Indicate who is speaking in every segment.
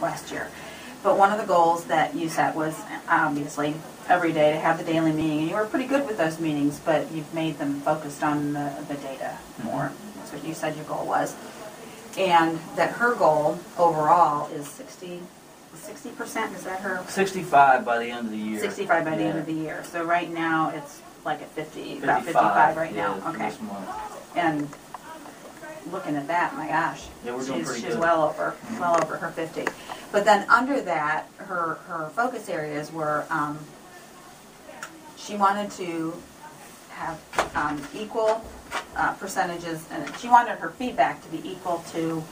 Speaker 1: last year. But one of the goals that you set was obviously every day to have the daily meeting. And you were pretty good with those meetings, but you've made them focused on the data more. That's what you said your goal was. And that her goal overall is 60%, is that her?
Speaker 2: 65 by the end of the year.
Speaker 1: 65 by the end of the year. So right now it's like at 50, about 55 right now. Okay.
Speaker 2: This month.
Speaker 1: And looking at that, my gosh,
Speaker 2: yeah, we're doing pretty
Speaker 1: she's
Speaker 2: good.
Speaker 1: well over her 50. But then under that, her focus areas were she wanted to have equal percentages, and she wanted her feedback to be equal to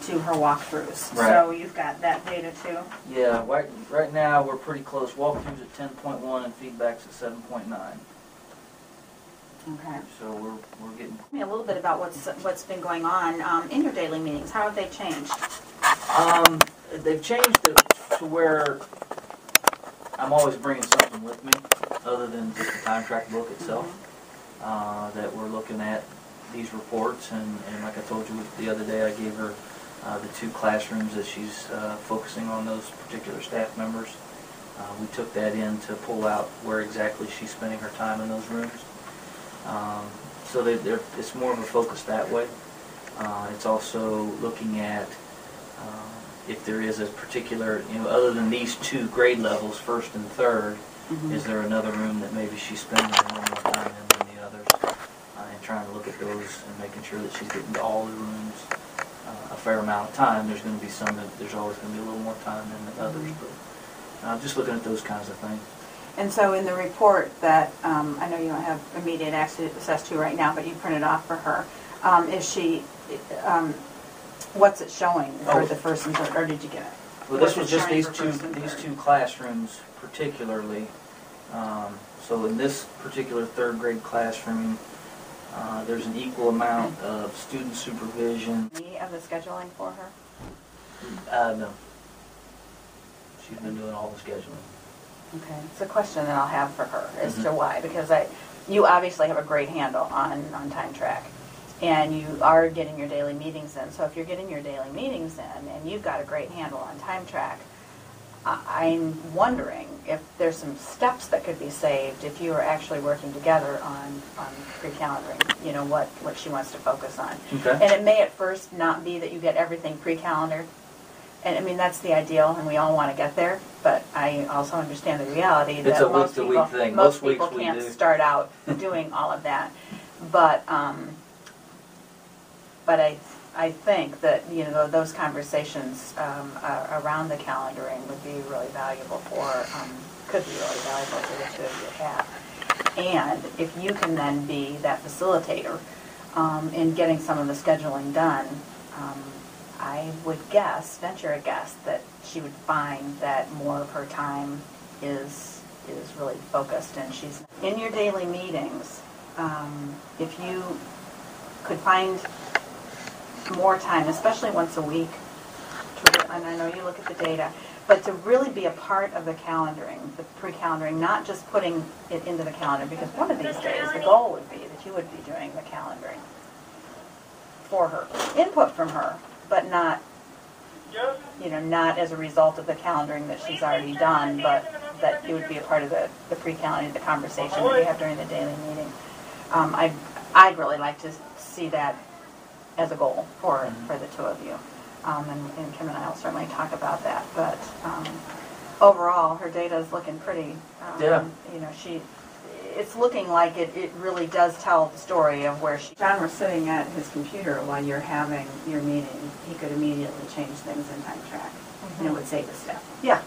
Speaker 1: her walkthroughs.
Speaker 2: Right.
Speaker 1: So you've got that data too?
Speaker 2: Yeah, right now we're pretty close. Walkthroughs at 10.1 and feedbacks at 7.9.
Speaker 1: Okay.
Speaker 2: So we're getting.
Speaker 1: Tell me a little bit about what's been going on in your daily meetings. How have they changed?
Speaker 2: They've changed it to where I'm always bringing something with me, other than just the time track book itself. That we're looking at these reports, and like I told you the other day, I gave her the 2 classrooms that she's focusing on those particular staff members. We took that in to pull out where exactly she's spending her time in those rooms. So it's more of a focus that way. It's also looking at if there is a particular, other than these 2 grade levels, first and third, is there another room that maybe she's spending a little more time in than the others? And trying to look at those and making sure that she's getting to all the rooms a fair amount of time. There's going to be some that there's always going to be a little more time than others, but just looking at those kinds of things.
Speaker 1: And so in the report that, I know you don't have immediate access to right now, but you printed off for her, is she, what's it showing for the first and third, or did you get it?
Speaker 2: Well, this was just these two classrooms particularly. So in this particular 3rd grade classroom, there's an equal amount of student supervision.
Speaker 1: Any of the scheduling for her?
Speaker 2: No. She's been doing all the scheduling.
Speaker 1: Okay, it's a question that I'll have for her as to why, because you obviously have a great handle on time track, and you are getting your daily meetings in. So if you're getting your daily meetings in and you've got a great handle on time track, I'm wondering if there's some steps that could be saved if you are actually working together on pre-calendaring, what she wants to focus on.
Speaker 2: Okay.
Speaker 1: And it may at first not be that you get everything pre-calendared. And I mean, that's the ideal, and we all want to get there, but I also understand the reality that most people can't start out doing all of that. But I think that those conversations around the calendaring would be really valuable could be really valuable for the 2 of you to have. And if you can then be that facilitator in getting some of the scheduling done, I would venture a guess, that she would find that more of her time is really focused, and she's in your daily meetings. If you could find more time, especially once a week, and I know you look at the data, but to really be a part of the calendaring, the pre-calendaring, not just putting it into the calendar, because one of these days the goal would be that you would be doing the calendaring for her, input from her, but not as a result of the calendaring that she's already done, but that it would be a part of the pre-calendaring, the conversation that you have during the daily meeting. I'd really like to see that as a goal for the 2 of you. And Kim and I will certainly talk about that. But overall, her data is looking pretty, it's looking like it really does tell the story of where she... John was sitting at his computer while you're having your meeting. He could immediately change things in time track, and it would save a step.
Speaker 2: Yeah.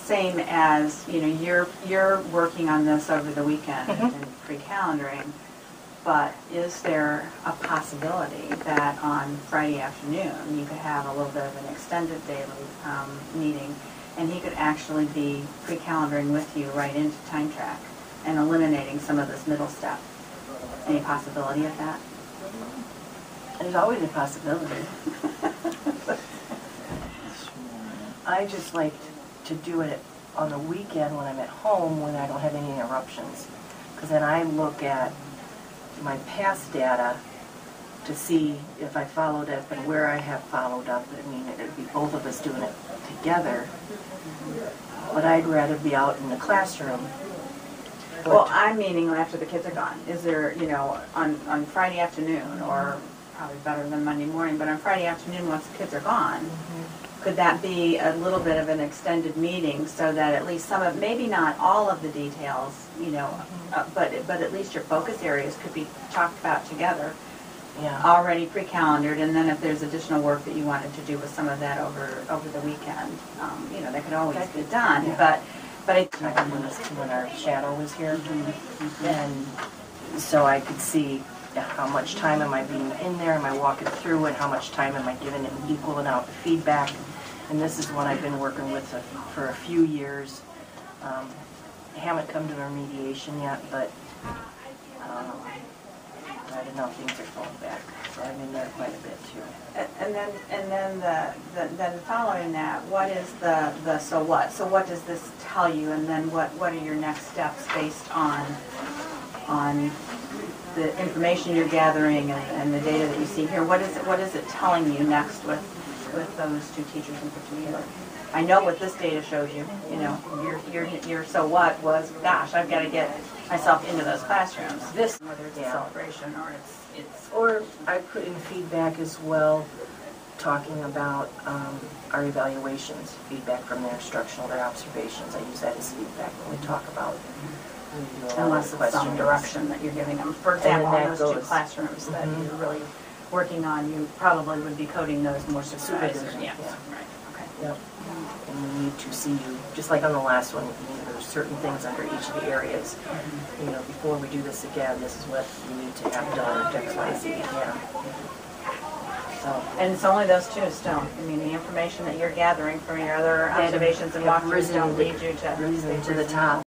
Speaker 1: Same as, you're working on this over the weekend and pre-calendaring, but is there a possibility that on Friday afternoon you could have a little bit of an extended daily meeting, and he could actually be pre-calendaring with you right into time track and eliminating some of this middle step? Any possibility of that?
Speaker 3: There's always a possibility. I just like to do it on the weekend when I'm at home, when I don't have any interruptions. Because then I look at my past data to see if I followed up and where I have followed up. I mean, it'd be both of us doing it together. But I'd rather be out in the classroom.
Speaker 1: Well, I'm meaning after the kids are gone. Is there, on Friday afternoon, or probably better than Monday morning, but on Friday afternoon, once the kids are gone, could that be a little bit of an extended meeting so that at least some of, maybe not all of the details, but at least your focus areas could be talked about together,
Speaker 3: Yeah.
Speaker 1: already pre-calendared, and then if there's additional work that you wanted to do with some of that over the weekend, that could always be done.
Speaker 3: Yeah.
Speaker 1: But it's
Speaker 3: Like when our shadow was here, and so I could see how much time am I being in there, am I walking through, and how much time am I giving it and equaling out the feedback. And this is one I've been working with for a few years. I haven't come to remediation yet, but I don't know, things are falling back. So I'm in there quite a bit too.
Speaker 1: And then following that, what is the so what? So what does this tell you? And then what are your next steps based on the information you're gathering and the data that you see here? What is it telling you next with those two teachers in particular? I know what this data shows you. Your so what was, gosh, I've got to get myself into those classrooms. This, whether it's a celebration or it's.
Speaker 3: Or I put in feedback as well, talking about our evaluations, feedback from their instructional, their observations. I use that as feedback when we talk about
Speaker 1: Unless it's some direction that you're giving them. For example,
Speaker 3: then
Speaker 1: on
Speaker 3: that
Speaker 1: those two
Speaker 3: goes-
Speaker 1: classrooms that you're really working on, you probably would be coding those more supervisor.
Speaker 3: Supervision,
Speaker 1: Yes,
Speaker 3: yeah.
Speaker 1: right, okay.
Speaker 3: Yep. And we need to see you, just like on the last one, there's certain things under each of the areas. Before we do this again, this is what you need to have done, X, Y, Z, yeah. So,
Speaker 1: And it's only those two still. I mean, the information that you're gathering from your other
Speaker 3: That
Speaker 1: observations and
Speaker 3: have
Speaker 1: walkthroughs
Speaker 3: risen
Speaker 1: don't lead you to.
Speaker 3: risen to the top.